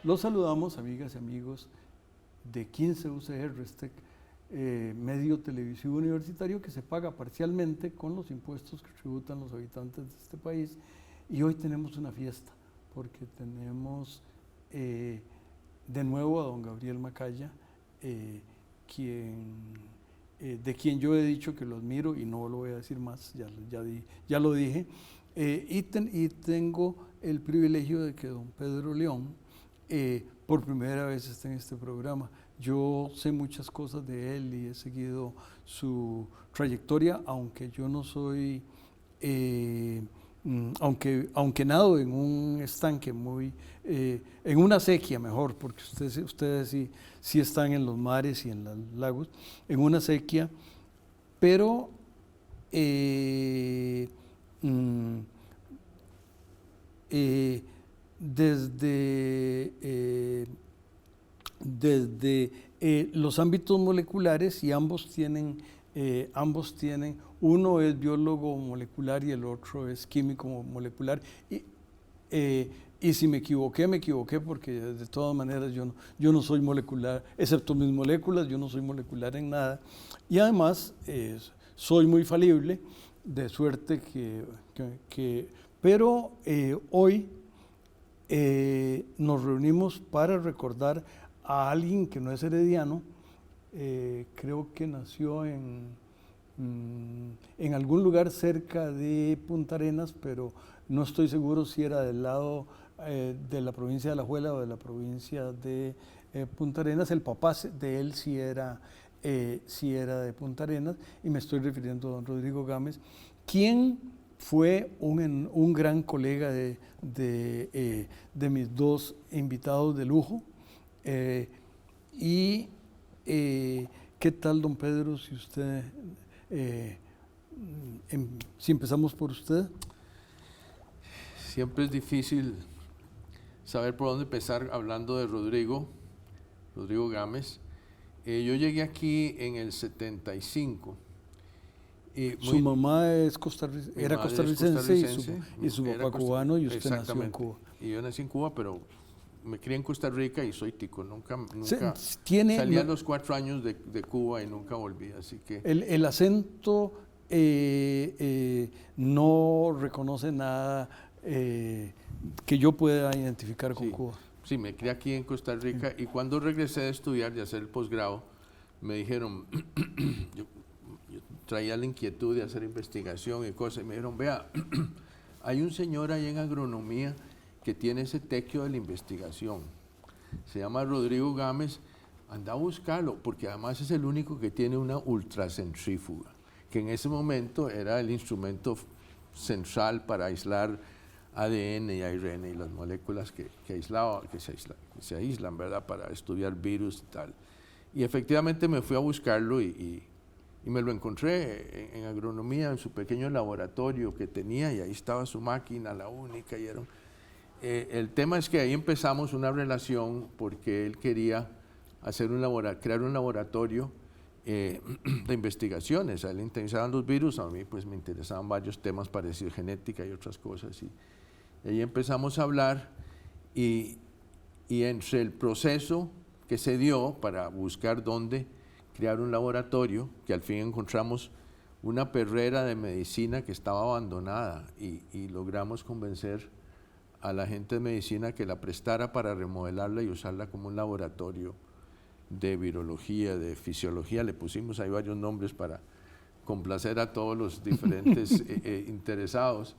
Los saludamos, amigas y amigos de 15 UCR, medio televisivo universitario que se paga parcialmente con los impuestos que tributan los habitantes de este país. Y hoy tenemos una fiesta, porque tenemos de nuevo a don Gabriel Macaya, de quien yo he dicho que lo admiro y no lo voy a decir más, ya lo dije. Y tengo el privilegio de que don Pedro León por primera vez está en este programa. Yo sé muchas cosas de él y he seguido su trayectoria, aunque yo no soy, aunque nado en un estanque en una sequía mejor, porque ustedes sí están en los mares y en los lagos, en una sequía, pero desde los ámbitos moleculares, y ambos tienen, uno es biólogo molecular y el otro es químico molecular, y si me equivoqué porque de todas maneras yo no soy molecular, excepto mis moléculas, yo no soy molecular en nada, y además soy muy falible, de suerte pero hoy nos reunimos para recordar a alguien que no es herediano, creo que nació en algún lugar cerca de Punta Arenas, pero no estoy seguro si era del lado de la provincia de Alajuela o de la provincia de Punta Arenas. El papá de él sí era de Punta Arenas, y me estoy refiriendo a don Rodrigo Gámez, quien fue un gran colega de mis dos invitados de lujo. ¿Qué tal, don Pedro, si empezamos por usted? Siempre es difícil saber por dónde empezar hablando de Rodrigo Gámez. Yo llegué aquí en el 75. Su mamá era costarricense y su papá cubano, y usted nació en Cuba. Y yo nací en Cuba, pero me crié en Costa Rica y soy tico. Nunca salí a los 4 años de Cuba y nunca volví, así que... El acento no reconoce nada que yo pueda identificar con Cuba. Sí, me crié aquí en Costa Rica, y cuando regresé de estudiar, de hacer el posgrado, me dijeron, yo traía la inquietud de hacer investigación y cosas, y me dijeron, vea, hay un señor ahí en agronomía que tiene ese tequio de la investigación, se llama Rodrigo Gámez, anda a buscarlo, porque además es el único que tiene una ultracentrífuga, que en ese momento era el instrumento central para aislar ADN y ARN y las moléculas que se aíslan, ¿verdad?, para estudiar virus y tal. Y efectivamente me fui a buscarlo y me lo encontré en agronomía, en su pequeño laboratorio que tenía, y ahí estaba su máquina, la única. El tema es que ahí empezamos una relación, porque él quería crear un laboratorio de investigaciones. A él le interesaban los virus, a mí pues me interesaban varios temas parecidos, genética y otras cosas. Y ahí empezamos a hablar, y entre el proceso que se dio para buscar dónde crear un laboratorio, que al fin encontramos una perrera de medicina que estaba abandonada, y logramos convencer a la gente de medicina que la prestara para remodelarla y usarla como un laboratorio de virología, de fisiología. Le pusimos ahí varios nombres para complacer a todos los diferentes interesados.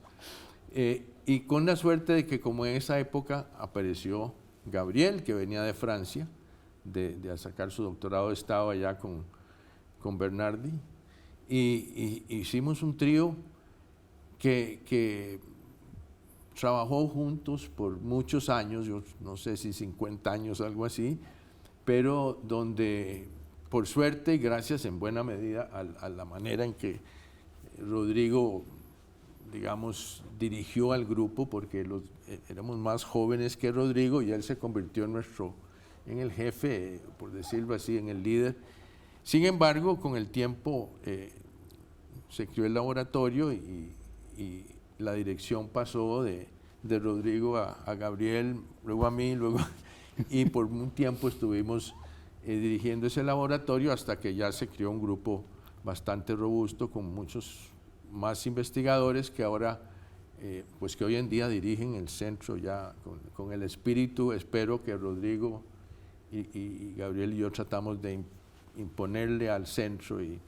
Y con la suerte de que, como en esa época apareció Gabriel, que venía de Francia, de sacar su doctorado de Estado allá con Bernardi, y hicimos un trío que trabajó juntos por muchos años, yo no sé si 50 años, algo así, pero donde por suerte y gracias en buena medida a la manera en que Rodrigo, digamos, dirigió al grupo, porque éramos más jóvenes que Rodrigo y él se convirtió en el jefe, por decirlo así, en el líder. Sin embargo, con el tiempo se creó el laboratorio y la dirección pasó de Rodrigo a Gabriel, luego a mí, y por un tiempo estuvimos dirigiendo ese laboratorio hasta que ya se creó un grupo bastante robusto con muchos más investigadores que ahora, pues que hoy en día dirigen el centro ya con el espíritu. Espero que Rodrigo y Gabriel y yo tratamos de imponerle al centro, y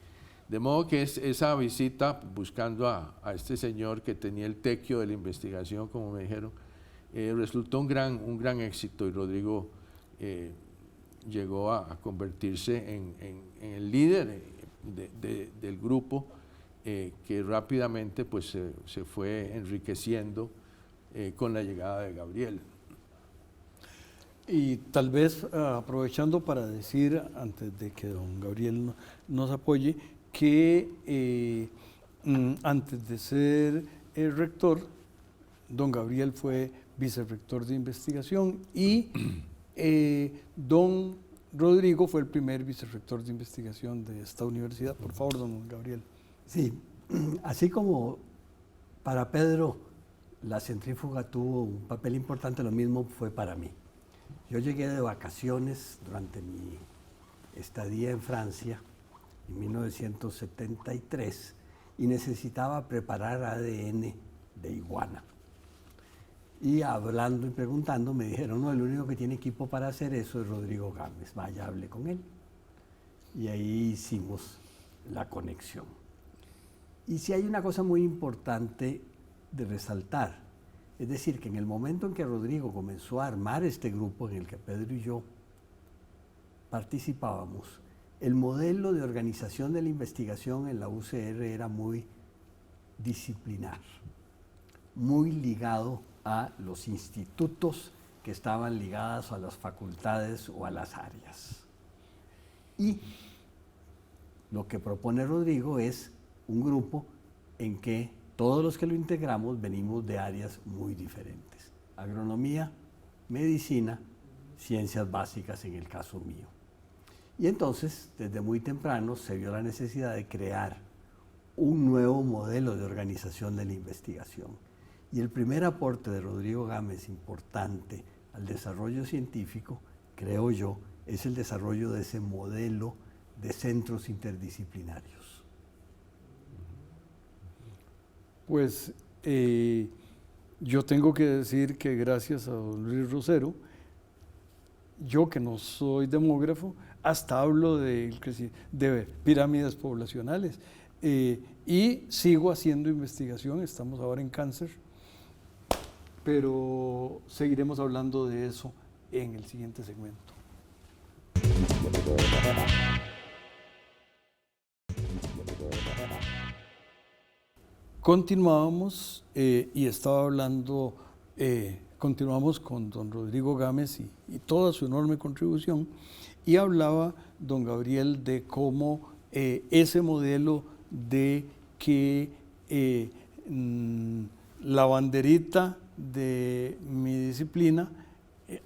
de modo que esa visita buscando a este señor que tenía el tequio de la investigación, como me dijeron, resultó un gran éxito, y Rodrigo llegó a convertirse en el líder del grupo, que rápidamente pues se fue enriqueciendo con la llegada de Gabriel. Y tal vez aprovechando para decir, antes de que don Gabriel nos apoye, que antes de ser el rector, don Gabriel fue vicerrector de investigación y don Rodrigo fue el primer vicerrector de investigación de esta universidad. Por favor, don Gabriel. Sí, así como para Pedro la centrífuga tuvo un papel importante, lo mismo fue para mí. Yo llegué de vacaciones durante mi estadía en Francia en 1973 y necesitaba preparar ADN de iguana. Y hablando y preguntando me dijeron, no, el único que tiene equipo para hacer eso es Rodrigo Gámez, vaya, hable con él. Y ahí hicimos la conexión. Y si hay una cosa muy importante de resaltar, es decir, que en el momento en que Rodrigo comenzó a armar este grupo en el que Pedro y yo participábamos, el modelo de organización de la investigación en la UCR era muy disciplinar, muy ligado a los institutos que estaban ligados a las facultades o a las áreas. Y lo que propone Rodrigo es un grupo en que todos los que lo integramos venimos de áreas muy diferentes. Agronomía, medicina, ciencias básicas en el caso mío. Y entonces, desde muy temprano, se vio la necesidad de crear un nuevo modelo de organización de la investigación. Y el primer aporte de Rodrigo Gámez importante al desarrollo científico, creo yo, es el desarrollo de ese modelo de centros interdisciplinarios. Pues yo tengo que decir que gracias a don Luis Rosero, yo que no soy demógrafo, hasta hablo de pirámides poblacionales y sigo haciendo investigación. Estamos ahora en cáncer, pero seguiremos hablando de eso en el siguiente segmento. Continuábamos y estaba hablando, continuamos con don Rodrigo Gámez y toda su enorme contribución, y hablaba don Gabriel de cómo ese modelo de que la banderita de mi disciplina,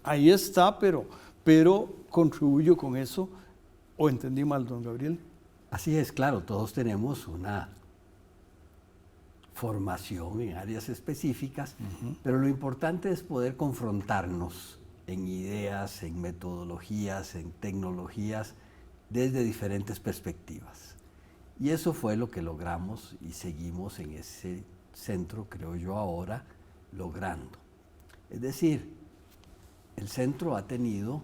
ahí está, pero contribuyo con eso, ¿o entendí mal, don Gabriel? Así es, claro, todos tenemos una formación en áreas específicas, pero lo importante es poder confrontarnos en ideas, en metodologías, en tecnologías, desde diferentes perspectivas. Y eso fue lo que logramos y seguimos en ese centro, creo yo ahora, logrando. Es decir, el centro ha tenido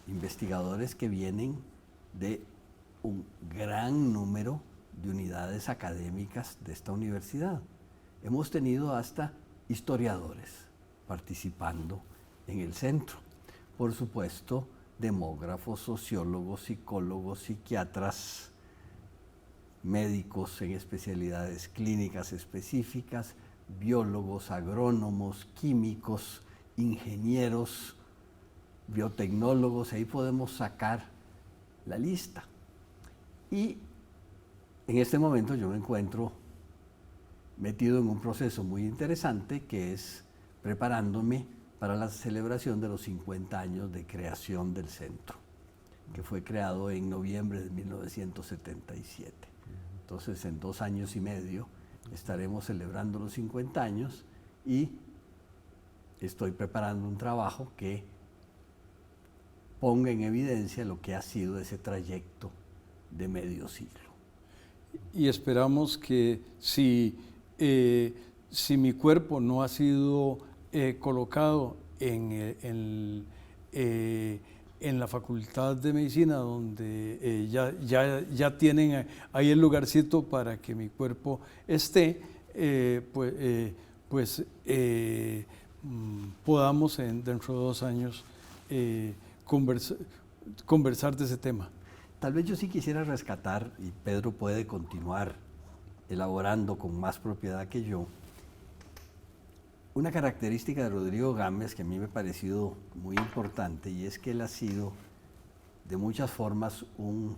investigadores que vienen de un gran número de unidades académicas de esta universidad. Hemos tenido hasta historiadores participando en el centro. Por supuesto, demógrafos, sociólogos, psicólogos, psiquiatras, médicos en especialidades clínicas específicas, biólogos, agrónomos, químicos, ingenieros, biotecnólogos, ahí podemos sacar la lista. Y en este momento yo me encuentro metido en un proceso muy interesante que es preparándome para la celebración de los 50 años de creación del centro, que fue creado en noviembre de 1977. Entonces, en 2 años y medio estaremos celebrando los 50 años y estoy preparando un trabajo que ponga en evidencia lo que ha sido ese trayecto de medio siglo. Y esperamos que si mi cuerpo no ha sido colocado en la Facultad de Medicina, donde ya tienen ahí el lugarcito para que mi cuerpo esté, podamos dentro de 2 años conversar de ese tema. Tal vez yo sí quisiera rescatar, y Pedro puede continuar elaborando con más propiedad que yo, una característica de Rodrigo Gámez que a mí me ha parecido muy importante, y es que él ha sido de muchas formas un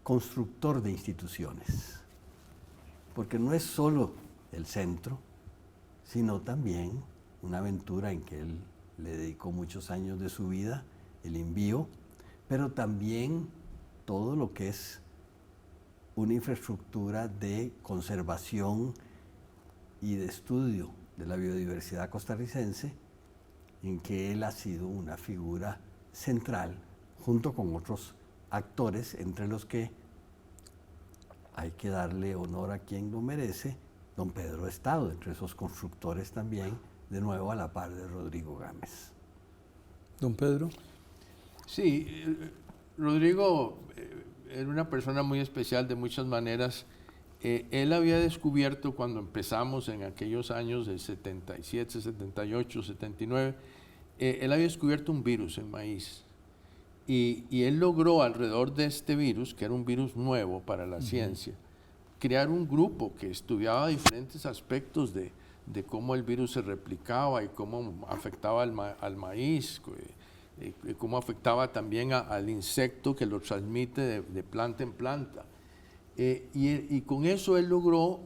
constructor de instituciones, porque no es solo el centro, sino también una aventura en que él le dedicó muchos años de su vida, el INVIO, pero también todo lo que es una infraestructura de conservación y de estudio de la biodiversidad costarricense, en que él ha sido una figura central, junto con otros actores, entre los que hay que darle honor a quien lo merece, don Pedro Estado, entre esos constructores también, de nuevo a la par de Rodrigo Gámez. Don Pedro. Sí, Rodrigo era una persona muy especial de muchas maneras. Él había descubierto cuando empezamos en aquellos años de 77, 78, 79, él había descubierto un virus en maíz. Y él logró alrededor de este virus, que era un virus nuevo para la ciencia, crear un grupo que estudiaba diferentes aspectos de cómo el virus se replicaba y cómo afectaba al maíz, cómo afectaba también al insecto que lo transmite de planta en planta. Y con eso él logró,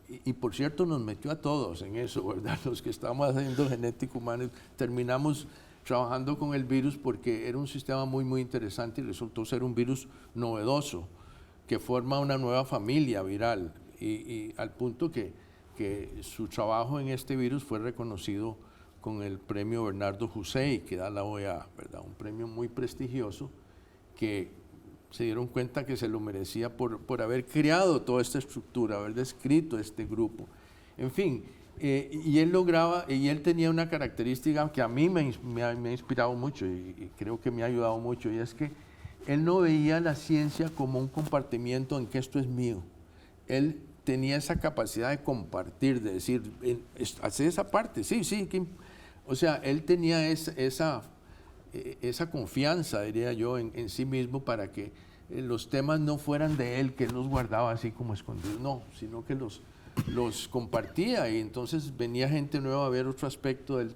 y por cierto nos metió a todos en eso, ¿verdad? Los que estábamos haciendo genética humana, terminamos trabajando con el virus porque era un sistema muy, muy interesante y resultó ser un virus novedoso, que forma una nueva familia viral, y al punto que su trabajo en este virus fue reconocido con el premio Bernardo Hussein, que da la OEA, ¿verdad? Un premio muy prestigioso que se dieron cuenta que se lo merecía por haber creado toda esta estructura, haber descrito este grupo. En fin, y él tenía una característica que a mí me ha inspirado mucho y creo que me ha ayudado mucho, y es que él no veía la ciencia como un compartimiento en que esto es mío. Él tenía esa capacidad de compartir, de decir, hacer esa parte, sí, o sea, él tenía esa confianza, diría yo, en sí mismo, para que los temas no fueran de él, que él los guardaba así como escondidos, no, sino que los compartía, y entonces venía gente nueva a ver otro aspecto de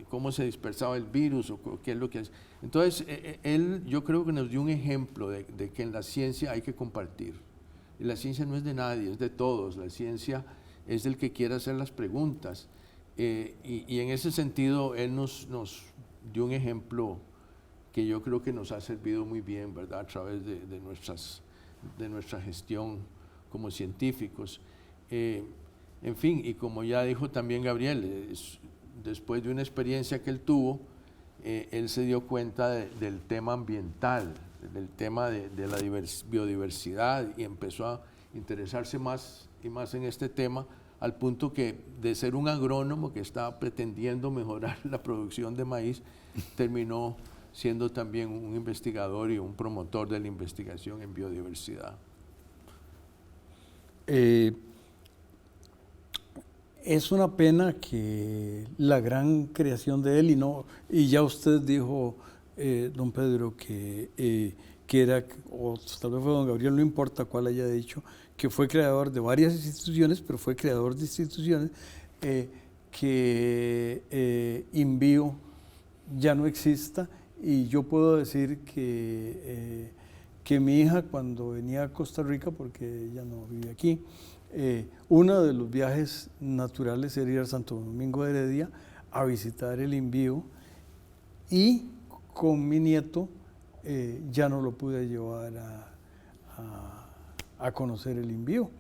cómo se dispersaba el virus o qué es lo que es. Entonces, él yo creo que nos dio un ejemplo de que en la ciencia hay que compartir. Y la ciencia no es de nadie, es de todos. La ciencia es del que quiera hacer las preguntas. Y en ese sentido, él nos dio un ejemplo que yo creo que nos ha servido muy bien, ¿verdad? A través de nuestra gestión como científicos. En fin, y como ya dijo también Gabriel, después de una experiencia que él tuvo, él se dio cuenta del tema ambiental, del tema de la biodiversidad, y empezó a interesarse más y más en este tema, al punto que de ser un agrónomo que estaba pretendiendo mejorar la producción de maíz, terminó siendo también un investigador y un promotor de la investigación en biodiversidad. Es una pena que la gran creación de él, y ya usted dijo, don Pedro, que era, o tal vez fue don Gabriel, no importa cuál haya dicho, que fue creador de varias instituciones, pero fue creador de instituciones, que INVIO ya no exista y yo puedo decir que mi hija cuando venía a Costa Rica, porque ella no vive aquí, uno de los viajes naturales era ir a Santo Domingo de Heredia a visitar el Invío, y con mi nieto ya no lo pude llevar a conocer el Invío.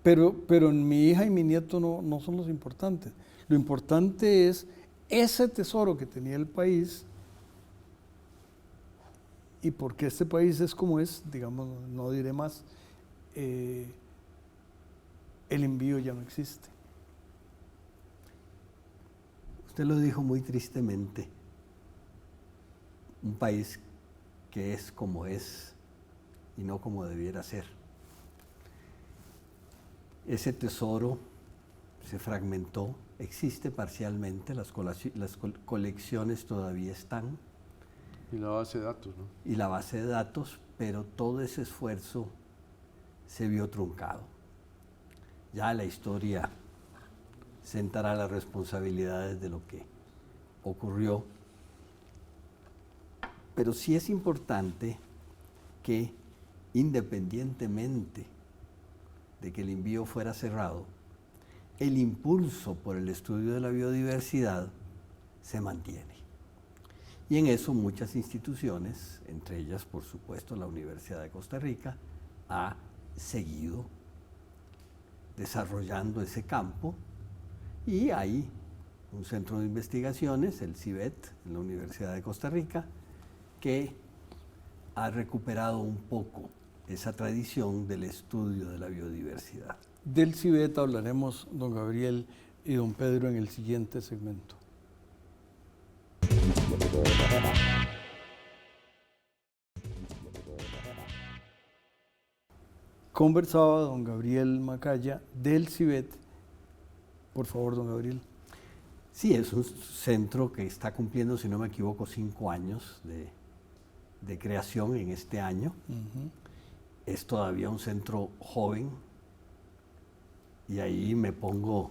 Pero mi hija y mi nieto no son los importantes. Lo importante es ese tesoro que tenía el país, y porque este país es como es, digamos, no diré más, el Invío ya no existe. Usted lo dijo muy tristemente. Un país que es como es y no como debiera ser. Ese tesoro se fragmentó, existe parcialmente, las colecciones todavía están. Y la base de datos, ¿no? Y la base de datos, pero todo ese esfuerzo se vio truncado. Ya la historia sentará las responsabilidades de lo que ocurrió. Pero sí es importante que, independientemente de que el Invío fuera cerrado, el impulso por el estudio de la biodiversidad se mantiene. Y en eso muchas instituciones, entre ellas, por supuesto, la Universidad de Costa Rica, ha seguido desarrollando ese campo, y hay un centro de investigaciones, el CIBET, en la Universidad de Costa Rica, que ha recuperado un poco esa tradición del estudio de la biodiversidad. Del CIBET hablaremos, don Gabriel y don Pedro, en el siguiente segmento. Conversaba don Gabriel Macaya del CIBET. Por favor, don Gabriel. Sí, es un centro que está cumpliendo, si no me equivoco, 5 años de creación en este año. Es todavía un centro joven, y ahí me pongo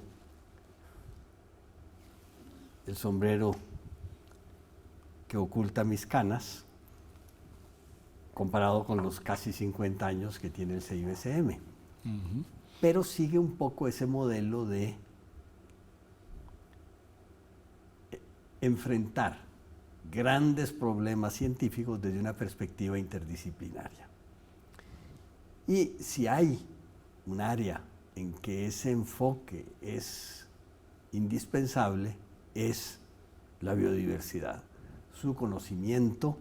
el sombrero que oculta mis canas, comparado con los casi 50 años que tiene el CIBCM. Pero sigue un poco ese modelo de enfrentar grandes problemas científicos desde una perspectiva interdisciplinaria. Y si hay un área en que ese enfoque es indispensable, es la biodiversidad, su conocimiento,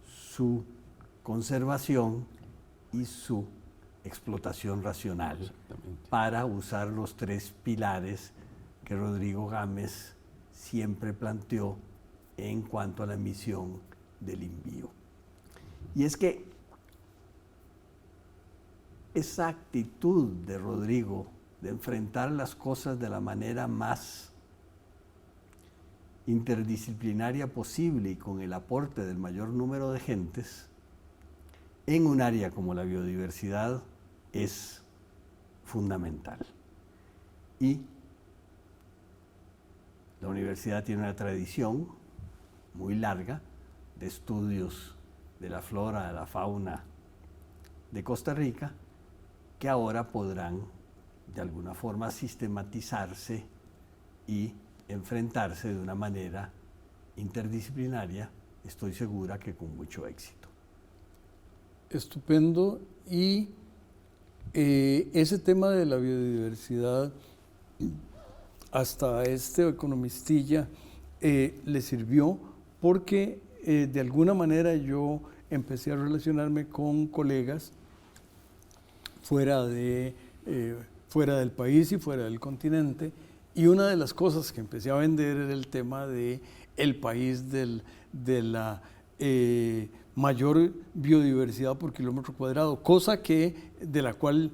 su conservación y su explotación racional, para usar los 3 pilares que Rodrigo Gámez siempre planteó en cuanto a la misión del Invío. Y es que esa actitud de Rodrigo de enfrentar las cosas de la manera más interdisciplinaria posible y con el aporte del mayor número de gentes en un área como la biodiversidad es fundamental. Y la universidad tiene una tradición muy larga de estudios de la flora, de la fauna de Costa Rica, que ahora podrán de alguna forma sistematizarse y enfrentarse de una manera interdisciplinaria, estoy segura que con mucho éxito. Estupendo. Y ese tema de la biodiversidad, hasta este economistilla le sirvió, porque de alguna manera yo empecé a relacionarme con colegas fuera del país y fuera del continente, y una de las cosas que empecé a vender era el tema de el país de la mayor biodiversidad por kilómetro cuadrado, cosa de la cual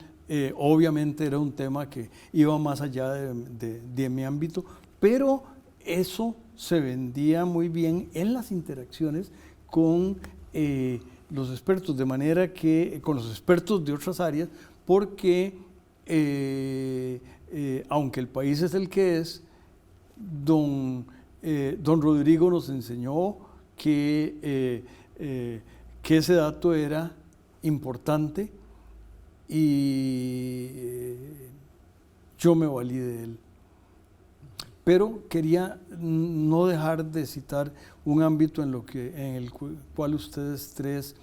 obviamente era un tema que iba más allá de mi ámbito, pero eso se vendía muy bien en las interacciones con los expertos, de manera que con los expertos de otras áreas, porque aunque el país es el que es, don don Rodrigo nos enseñó que ese dato era importante y yo me valí de él. Pero quería no dejar de citar un ámbito en el cual ustedes tres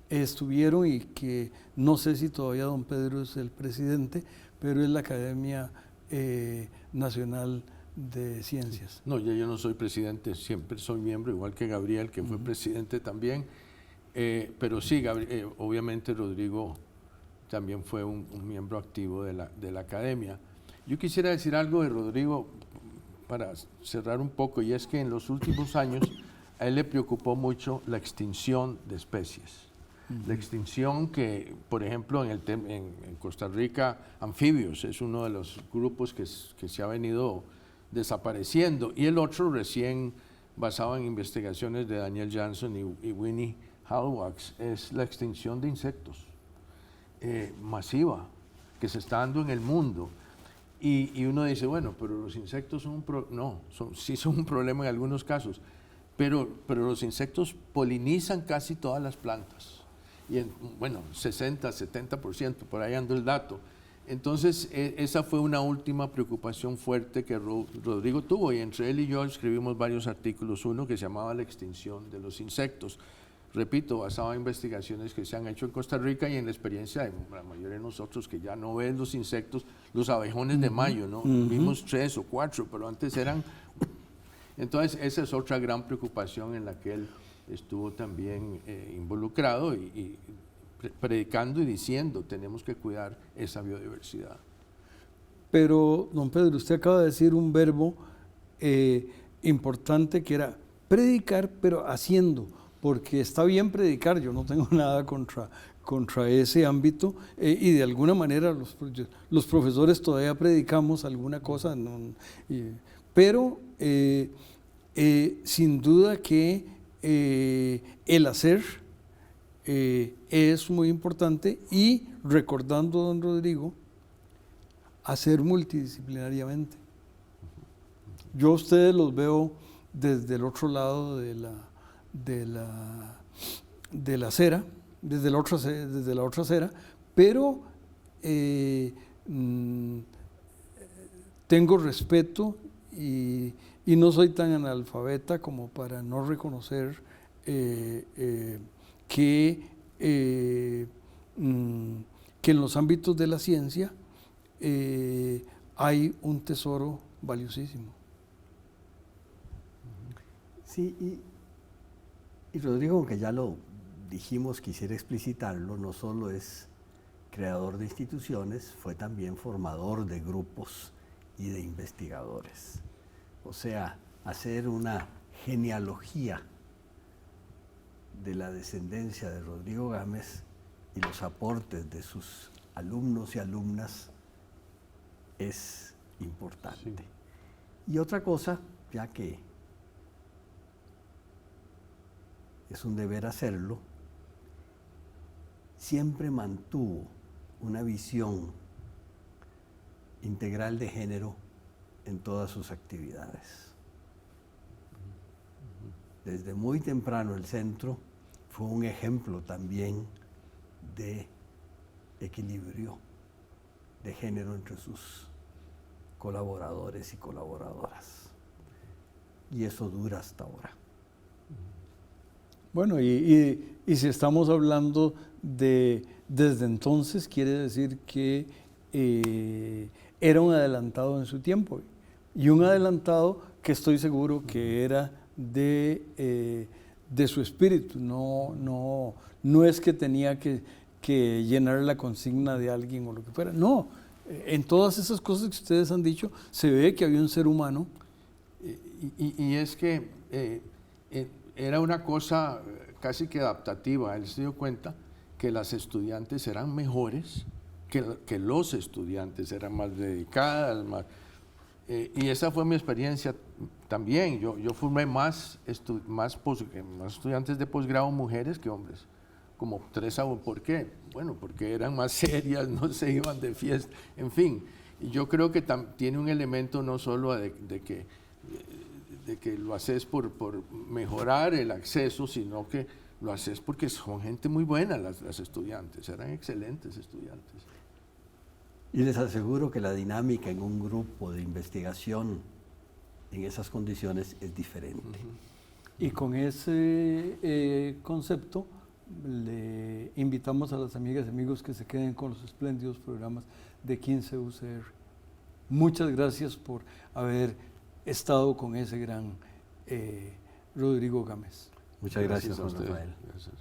estuvieron y que no sé si todavía don Pedro es el presidente, pero es la Academia Nacional de Ciencias. No, yo no soy presidente, siempre soy miembro, igual que Gabriel, que fue presidente también. Pero sí, obviamente Rodrigo también fue un miembro activo de la academia. Yo quisiera decir algo de Rodrigo para cerrar un poco, y es que en los últimos años a él le preocupó mucho la extinción de especies. La extinción que, por ejemplo, en Costa Rica, anfibios es uno de los grupos que se ha venido desapareciendo, y el otro recién basado en investigaciones de Daniel Janssen y Winnie Halwax es la extinción de insectos masiva que se está dando en el mundo. Y uno dice, bueno, pero los insectos son sí son un problema en algunos casos, pero los insectos polinizan casi todas las plantas. Y bueno, 60, 70%, por ahí anda el dato. Entonces, esa fue una última preocupación fuerte que Rodrigo tuvo, y entre él y yo escribimos varios artículos, uno que se llamaba La extinción de los insectos. Repito, basado en investigaciones que se han hecho en Costa Rica y en la experiencia de la mayoría de nosotros que ya no ven los insectos, los abejones de mayo, ¿no? Vimos 3 o 4, pero antes eran... Entonces, esa es otra gran preocupación en la que él estuvo también involucrado y predicando y diciendo, tenemos que cuidar esa biodiversidad. Pero, don Pedro, usted acaba de decir un verbo importante que era predicar, pero haciendo. Porque está bien predicar, yo no tengo nada contra ese ámbito, y de alguna manera los profesores todavía predicamos alguna cosa, pero sin duda que el hacer es muy importante, y recordando a don Rodrigo, hacer multidisciplinariamente. Yo a ustedes los veo desde el otro lado de la acera, desde la otra acera, pero tengo respeto y no soy tan analfabeta como para no reconocer que en los ámbitos de la ciencia hay un tesoro valiosísimo. Sí, y Rodrigo, aunque ya lo dijimos, quisiera explicitarlo, no solo es creador de instituciones, fue también formador de grupos y de investigadores. O sea, hacer una genealogía de la descendencia de Rodrigo Gámez y los aportes de sus alumnos y alumnas es importante. Sí. Y otra cosa, ya que es un deber hacerlo, siempre mantuvo una visión integral de género en todas sus actividades. Desde muy temprano el centro fue un ejemplo también de equilibrio de género entre sus colaboradores y colaboradoras. Y eso dura hasta ahora. Bueno, y si estamos hablando de desde entonces, quiere decir que era un adelantado en su tiempo, y un adelantado que estoy seguro que era de su espíritu, no es que tenía que llenar la consigna de alguien o lo que fuera, no, en todas esas cosas que ustedes han dicho se ve que había un ser humano. Y es que era una cosa casi que adaptativa. Él se dio cuenta que las estudiantes eran mejores, que los estudiantes eran más dedicadas, y esa fue mi experiencia también. Yo formé más estudiantes de posgrado mujeres que hombres, como 3 a 1. ¿Por qué? Bueno, porque eran más serias, no se iban de fiesta, en fin. Y yo creo que tiene un elemento no solo de de que lo haces por mejorar el acceso, sino que lo haces porque son gente muy buena las estudiantes, eran excelentes estudiantes. Y les aseguro que la dinámica en un grupo de investigación en esas condiciones es diferente. Y con ese concepto le invitamos a las amigas y amigos que se queden con los espléndidos programas de 15 UCR. Muchas gracias por haber estado con ese gran Rodrigo Gámez. Muchas gracias, a Juan ustedes. Rafael. Gracias.